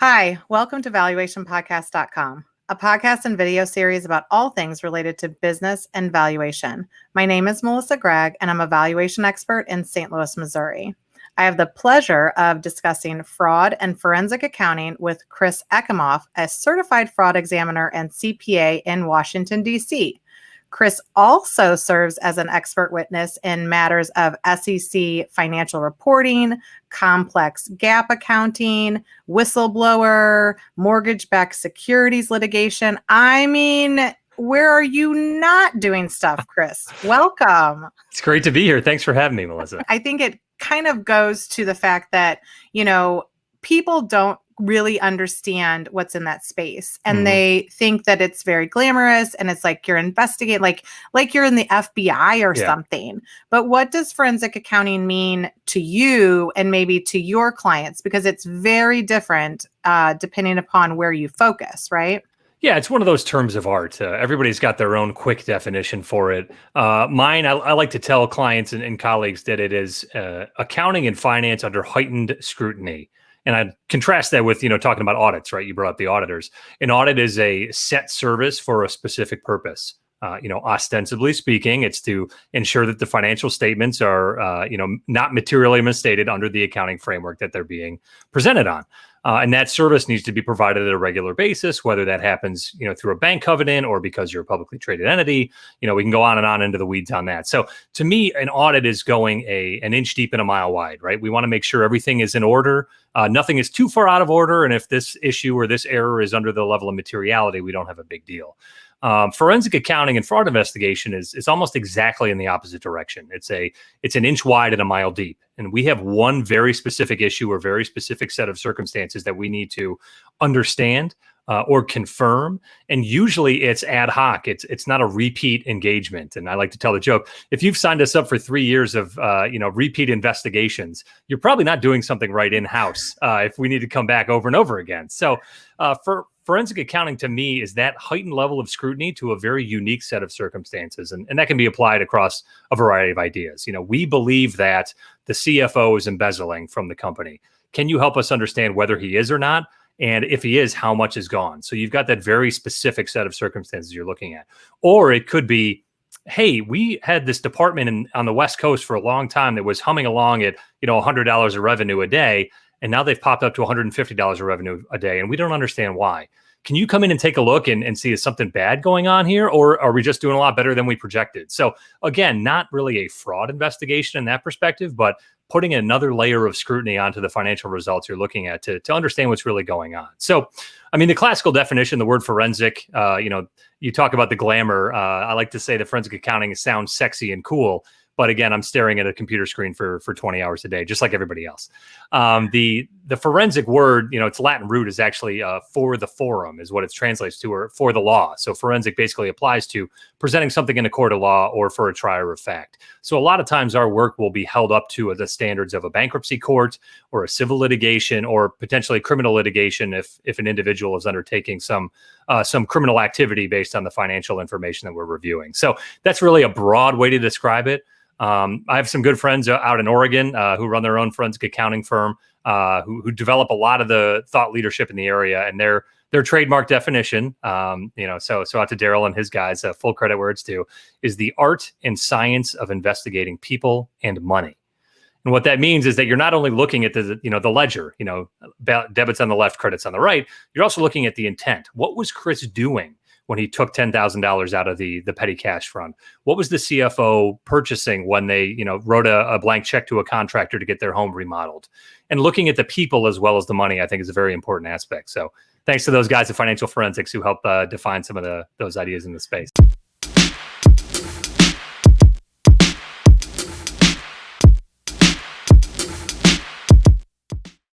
Hi, welcome to valuationpodcast.com, a podcast and video series about all things related to business and valuation. My name is Melissa Gragg, and I'm a valuation expert in St. Louis, Missouri. I have the pleasure of discussing fraud and forensic accounting with Chris Ekimoff, a certified fraud examiner and CPA in Washington, D.C. Chris also serves as an expert witness in matters of SEC financial reporting, complex GAAP accounting, whistleblower, mortgage-backed securities litigation. I mean, where are you not doing stuff, Chris? Welcome. It's great to be here. Thanks for having me, Melissa. I think it kind of goes to the fact that, people don't really understand what's in that space. And they think that it's very glamorous and it's like you're investigating, like you're in the FBI or something. But what does forensic accounting mean to you and maybe to your clients? Because it's very different depending upon where you focus, right? Yeah, it's one of those terms of art. Everybody's got their own quick definition for it. Mine, I like to tell clients and colleagues that it is accounting and finance under heightened scrutiny. And I contrast that with, talking about audits, right? You brought up the auditors. An audit is a set service for a specific purpose. Ostensibly speaking, it's to ensure that the financial statements are, not materially misstated under the accounting framework that they're being presented on. And that service needs to be provided at a regular basis, whether that happens, through a bank covenant or because you're a publicly traded entity. We can go on and on into the weeds on that. So to me, an audit is going an inch deep and a mile wide, right? We want to make sure everything is in order. Nothing is too far out of order. And if this issue or this error is under the level of materiality, we don't have a big deal. Forensic accounting and fraud investigation is almost exactly in the opposite direction. It's an inch wide and a mile deep. And we have one very specific issue or very specific set of circumstances that we need to understand or confirm. And usually it's ad hoc. It's not a repeat engagement. And I like to tell the joke, if you've signed us up for 3 years of, repeat investigations, you're probably not doing something right in-house if we need to come back over and over again. So for forensic accounting, to me, is that heightened level of scrutiny to a very unique set of circumstances. And that can be applied across a variety of ideas. We believe that the CFO is embezzling from the company. Can you help us understand whether he is or not? And if he is, how much is gone? So you've got that very specific set of circumstances you're looking at. Or it could be, hey, we had this department on the West Coast for a long time that was humming along at, $100 of revenue a day. And now they've popped up to $150 of revenue a day. And we don't understand why. Can you come in and take a look and see is something bad going on here? Or are we just doing a lot better than we projected? So again, not really a fraud investigation in that perspective, but putting another layer of scrutiny onto the financial results you're looking at to understand what's really going on. So, the classical definition, the word forensic, you talk about the glamour. I like to say the forensic accounting sounds sexy and cool. But again, I'm staring at a computer screen for 20 hours a day, just like everybody else. The forensic word, its Latin root is actually for the forum is what it translates to, or for the law. So forensic basically applies to presenting something in a court of law or for a trier of fact. So a lot of times our work will be held up to the standards of a bankruptcy court or a civil litigation or potentially criminal litigation if an individual is undertaking some criminal activity based on the financial information that we're reviewing. So that's really a broad way to describe it. I have some good friends out in Oregon who run their own forensic accounting firm who develop a lot of the thought leadership in the area, and their trademark definition, so out to Daryl and his guys, full credit where it's due, is the art and science of investigating people and money. And what that means is that you're not only looking at the ledger, debits on the left, credits on the right. You're also looking at the intent. What was Chris doing when he took $10,000 out of the petty cash fund? What was the CFO purchasing when they, wrote a blank check to a contractor to get their home remodeled? And looking at the people as well as the money, I think, is a very important aspect. So thanks to those guys at Financial Forensics who help define some of those ideas in the space.